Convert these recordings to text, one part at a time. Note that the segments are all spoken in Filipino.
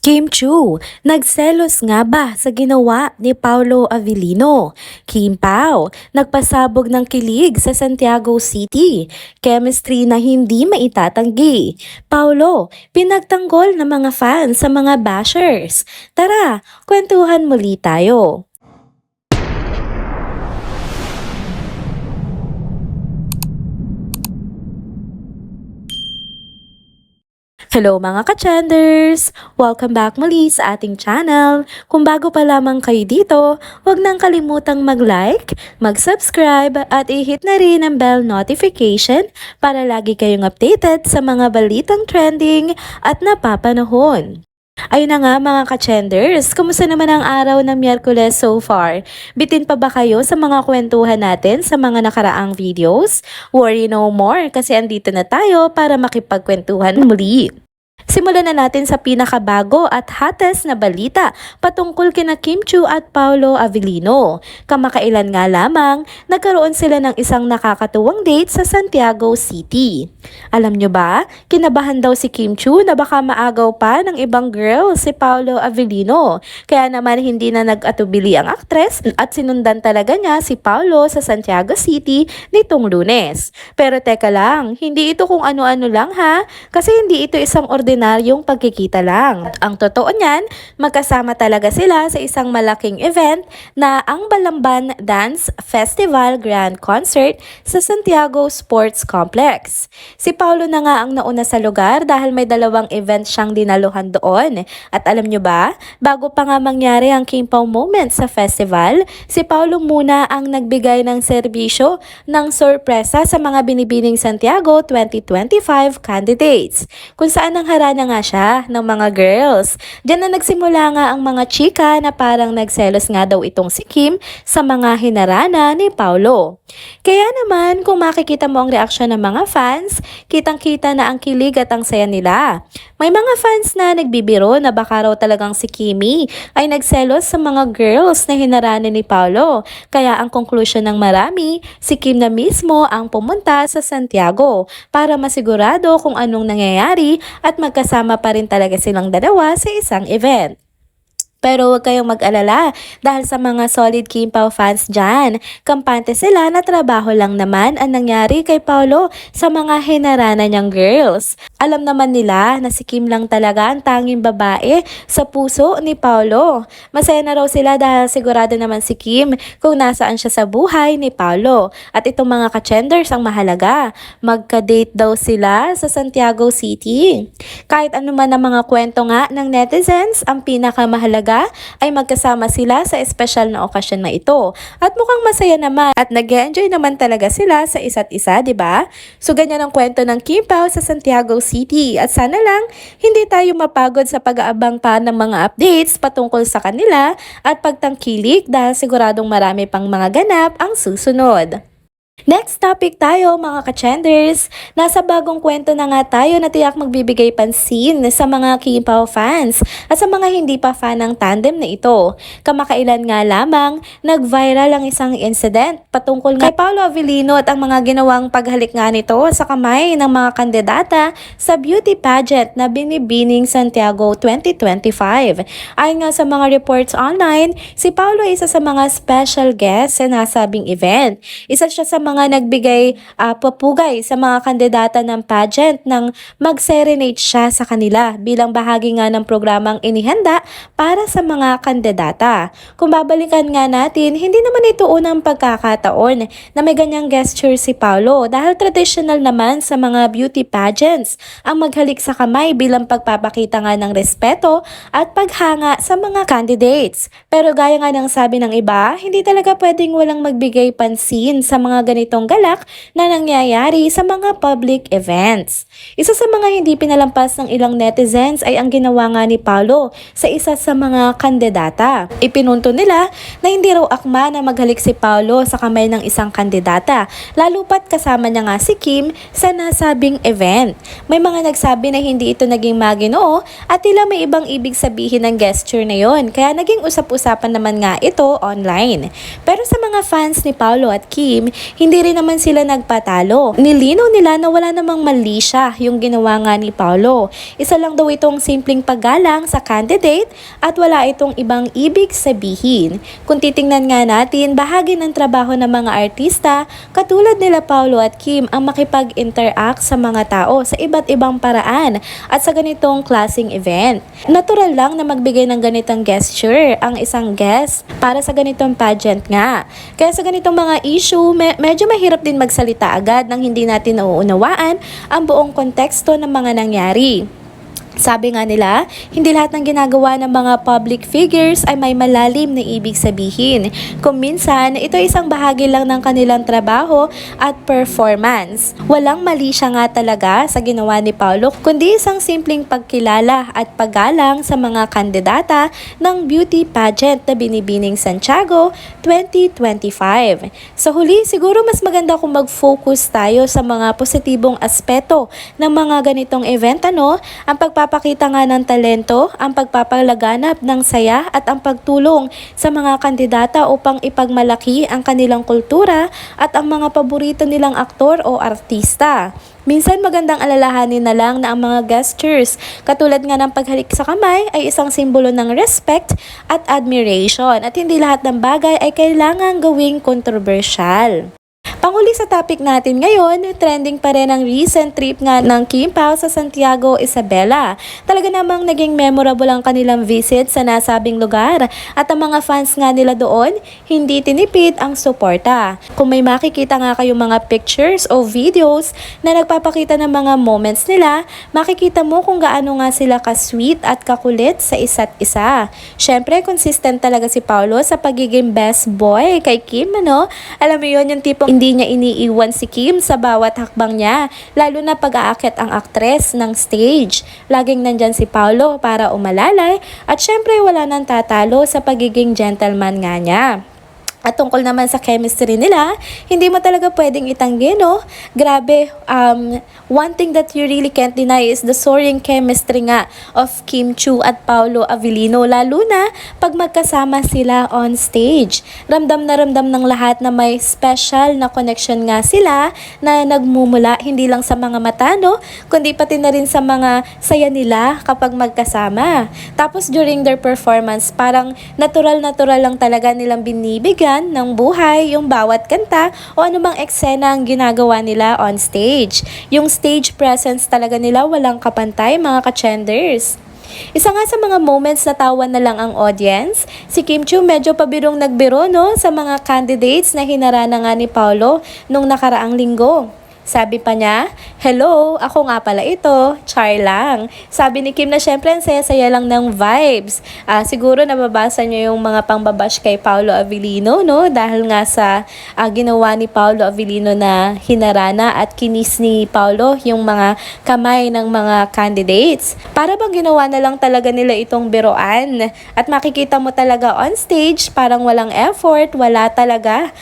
Kim Chu, nagselos nga ba sa ginawa ni Paulo Avellino? Kim Pao, nagpasabog ng kilig sa Santiago City. Chemistry na hindi maitatanggi. Paulo, pinagtanggol ng mga fans sa mga bashers. Tara, kwentuhan muli tayo. Hello mga ka-chanders! Welcome back muli sa ating channel. Kung bago pa lamang kayo dito, huwag nang kalimutang mag-like, mag-subscribe at i-hit na rin ang bell notification para lagi kayong updated sa mga balitang trending at napapanahon. Ayun na nga mga ka-chanders, kumusta naman ang araw ng Miyerkules so far? Bitin pa ba kayo sa mga kwentuhan natin sa mga nakaraang videos? Worry no more kasi andito na tayo para makipagkwentuhan muli. Simulan na natin sa pinakabago at hottest na balita patungkol kina Kim Chu at Paulo Avellino. Kamakailan nga lamang, nagkaroon sila ng isang nakakatuwang date sa Santiago City. Alam nyo ba, kinabahan daw si Kim Chu na baka maagaw pa ng ibang girl si Paulo Avellino. Kaya naman hindi na nag-atubili ang aktres at sinundan talaga niya si Paulo sa Santiago City nitong Lunes. Pero teka lang, hindi ito kung ano-ano lang ha, kasi hindi ito isang ordinaryong pagkikita lang. Ang totoo niyan, magkasama talaga sila sa isang malaking event na ang Balamban Dance Festival Grand Concert sa Santiago Sports Complex. Si Paulo na nga ang nauna sa lugar dahil may dalawang event siyang dinaluhan doon. At alam nyo ba, bago pa nga mangyari ang Kim Pao moment sa festival, si Paulo muna ang nagbigay ng serbisyo ng sorpresa sa mga binibining Santiago 2025 candidates, kung saan ang harana nga siya ng mga girls. Diyan na nagsimula nga ang mga chika na parang nagselos nga daw itong si Kim sa mga hinarana ni Paulo. Kaya naman kung makikita mo ang reaksyon ng mga fans, kitang-kita na ang kilig at ang saya nila. May mga fans na nagbibiro na baka raw talagang si Kimi ay nagselos sa mga girls na hinarana ni Paulo. Kaya ang conclusion ng marami, si Kim na mismo ang pumunta sa Santiago para masigurado kung anong nangyayari at magkasama pa rin talaga silang dalawa sa isang event. Pero huwag kayong mag-alala dahil sa mga solid Kim Pao fans dyan, kampante sila na trabaho lang naman ang nangyari kay Paulo sa mga hinarana niyang girls. Alam naman nila na si Kim lang talaga ang tanging babae sa puso ni Paulo. Masaya na raw sila dahil sigurado naman si Kim kung nasaan siya sa buhay ni Paulo. At itong mga ka-chenders ang mahalaga, magka-date daw sila sa Santiago City. Kahit ano man ang mga kwento nga ng netizens, ang pinakamahalaga ay magkasama sila sa espesyal na okasyon na ito. At mukhang masaya naman at nag-enjoy naman talaga sila sa isa't isa, di ba? So ganyan ang kwento ng Kim Pao sa Santiago City at sana lang hindi tayo mapagod sa pag-aabang pa ng mga updates patungkol sa kanila at pagtangkilik dahil siguradong marami pang mga ganap ang susunod. Next topic tayo mga ka-chenders. Nasa bagong kwento na nga tayo na tiyak magbibigay pansin sa mga Kim Pao fans at sa mga hindi pa fan ng tandem na ito. Kamakailan nga lamang, nag-viral ang isang incident patungkol kay Paulo Avellino at ang mga ginawang paghalik nga nito sa kamay ng mga kandidata sa beauty pageant na Binibining Santiago 2025. Ayon nga sa mga reports online, si Paulo ay isa sa mga special guest sa nasabing event. Isa siya sa mga nagbigay papugay sa mga kandidata ng pageant nang mag-serenade siya sa kanila bilang bahagi nga ng programang inihanda para sa mga kandidata. Kung babalikan nga natin, hindi naman ito unang pagkakataon na may ganyang gesture si Paulo dahil traditional naman sa mga beauty pageants ang maghalik sa kamay bilang pagpapakita nga ng respeto at paghanga sa mga candidates. Pero gaya nga ng sabi ng iba, hindi talaga pwedeng walang magbigay pansin sa mga ganitong galak na nangyayari sa mga public events. Isa sa mga hindi pinalampas ng ilang netizens ay ang ginawa nga ni Paulo sa isa sa mga kandidata. Ipinunto nila na hindi raw akma na maghalik si Paulo sa kamay ng isang kandidata, lalo pat kasama niya nga si Kim sa nasabing event. May mga nagsabi na hindi ito naging maginoo at tila may ibang ibig sabihin ng gesture na yon, kaya naging usap-usapan naman nga ito online. Pero sa mga fans ni Paulo at Kim, hindi rin naman sila nagpatalo. Nilinaw nila na wala namang mali siya yung ginawa nga ni Paolo. Isa lang daw itong simpleng paggalang sa candidate at wala itong ibang ibig sabihin. Kung titingnan nga natin, bahagi ng trabaho ng mga artista katulad nila Paolo at Kim ang makipag-interact sa mga tao sa iba't ibang paraan at sa ganitong klaseng event. Natural lang na magbigay ng ganitong gesture ang isang guest para sa ganitong pageant nga. Kaya sa ganitong mga issue, medyo mahirap din magsalita agad nang hindi natin nauunawaan ang buong konteksto ng mga nangyari. Sabi nga nila, hindi lahat ng ginagawa ng mga public figures ay may malalim na ibig sabihin. Kung minsan, ito ay isang bahagi lang ng kanilang trabaho at performance. Walang mali siya nga talaga sa ginawa ni Paolo, kundi isang simpleng pagkilala at paggalang sa mga kandidata ng beauty pageant na Binibining Santiago 2025. Sa huli, siguro mas maganda kung mag-focus tayo sa mga positibong aspeto ng mga ganitong event, ang pagpapakita nga ng talento, ang pagpapalaganap ng saya at ang pagtulong sa mga kandidata upang ipagmalaki ang kanilang kultura at ang mga paborito nilang aktor o artista. Minsan magandang alalahanin na lang na ang mga gestures, katulad nga ng paghalik sa kamay, ay isang simbolo ng respect at admiration at hindi lahat ng bagay ay kailangang gawing kontrobersyal. Panghuli sa topic natin ngayon, trending pa rin ang recent trip nga ng Kim Pao sa Santiago, Isabela. Talaga namang naging memorable ang kanilang visit sa nasabing lugar at ang mga fans nga nila doon, hindi tinipid ang suporta. Kung may makikita nga kayong mga pictures o videos na nagpapakita ng mga moments nila, makikita mo kung gaano nga sila ka-sweet at kakulit sa isa't isa. Syempre, consistent talaga si Paolo sa pagiging best boy kay Kim, Alam mo yun, yung tipong hindi niya iniiwan si Kim sa bawat hakbang niya, lalo na pag-aakit ang aktres ng stage. Laging nandyan si Paolo para umalalay at syempre wala nang tatalo sa pagiging gentleman nga niya. At tungkol naman sa chemistry nila, hindi mo talaga pwedeng itanggi, Grabe, one thing that you really can't deny is the soaring chemistry nga of Kim Chiu at Paolo Avellino, lalo na pag magkasama sila on stage. Ramdam na ramdam ng lahat na may special na connection nga sila na nagmumula hindi lang sa mga mata, kundi pati na rin sa mga saya nila kapag magkasama. Tapos during their performance, parang natural lang talaga nilang binibigyan ng buhay yung bawat kanta o anumang eksena ang ginagawa nila on stage. Yung stage presence talaga nila walang kapantay, mga ka-chenders. Isa nga sa mga moments na tawa na lang ang audience, si Kim Chiu medyo pabirong nagbiro sa mga candidates na hinarana nga ni Paolo nung nakaraang linggo. Sabi pa niya, "Hello, ako nga pala ito, char lang." Sabi ni Kim na syempre ang saya-saya lang ng vibes. Siguro nababasa niyo yung mga pangbabash kay Paolo Avellino, dahil nga sa ginawa ni Paolo Avellino na hinarana at kinis ni Paolo yung mga kamay ng mga candidates. Para bang ginawa na lang talaga nila itong biroan. At makikita mo talaga on stage, parang walang effort, wala talaga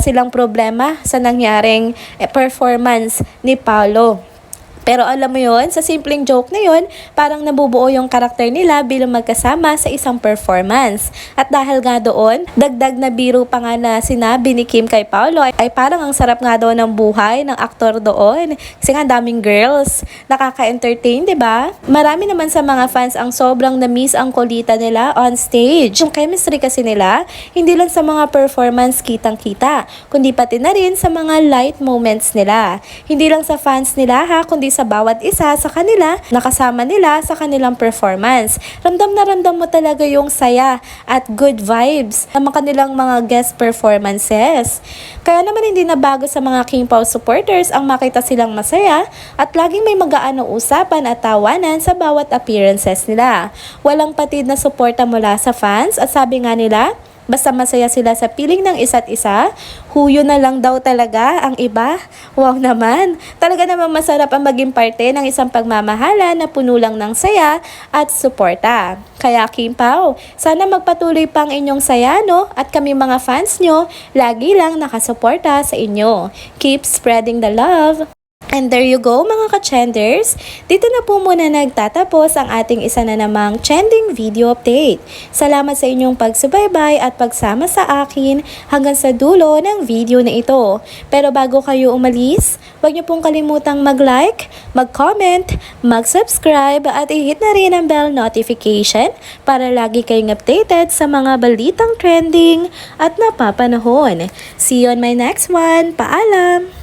silang problema sa nangyaring performance ni Paolo. Pero alam mo yon, sa simpleng joke na yon, parang nabubuo yung karakter nila bilang magkasama sa isang performance. At dahil nga doon, dagdag na biro pa nga na sinabi ni Kim kay Paolo ay parang ang sarap nga daw ng buhay ng aktor doon. Kasi nga daming girls, nakaka-entertain, diba? Marami naman sa mga fans ang sobrang na-miss ang kulita nila on stage. Yung chemistry kasi nila, hindi lang sa mga performance kitang-kita, kundi pati na rin sa mga light moments nila. Hindi lang sa fans nila kundi sa bawat isa sa kanila, nakasama nila sa kanilang performance. Ramdam na ramdam mo talaga yung saya at good vibes ng kanilang mga guest performances. Kaya naman hindi na bago sa mga King Pao supporters ang makita silang masaya at laging may magaan na usapan at tawanan sa bawat appearances nila. Walang patid na suporta mula sa fans at sabi nga nila, basta masaya sila sa piling ng isa't isa, huyo na lang daw talaga ang iba. Wow naman! Talaga naman masarap ang maging parte ng isang pagmamahala na puno lang ng saya at suporta. Kaya Kim Pao, sana magpatuloy pang inyong saya, At kami mga fans nyo, lagi lang nakasuporta sa inyo. Keep spreading the love! And there you go mga ka-trenders. Dito na po muna nagtatapos ang ating isa na namang trending video update. Salamat sa inyong pagsubaybay at pagsama sa akin hanggang sa dulo ng video na ito. Pero bago kayo umalis, huwag niyo pong kalimutang mag-like, mag-comment, mag-subscribe at i-hit na rin ang bell notification para lagi kayong updated sa mga balitang trending at napapanahon. See you on my next one. Paalam!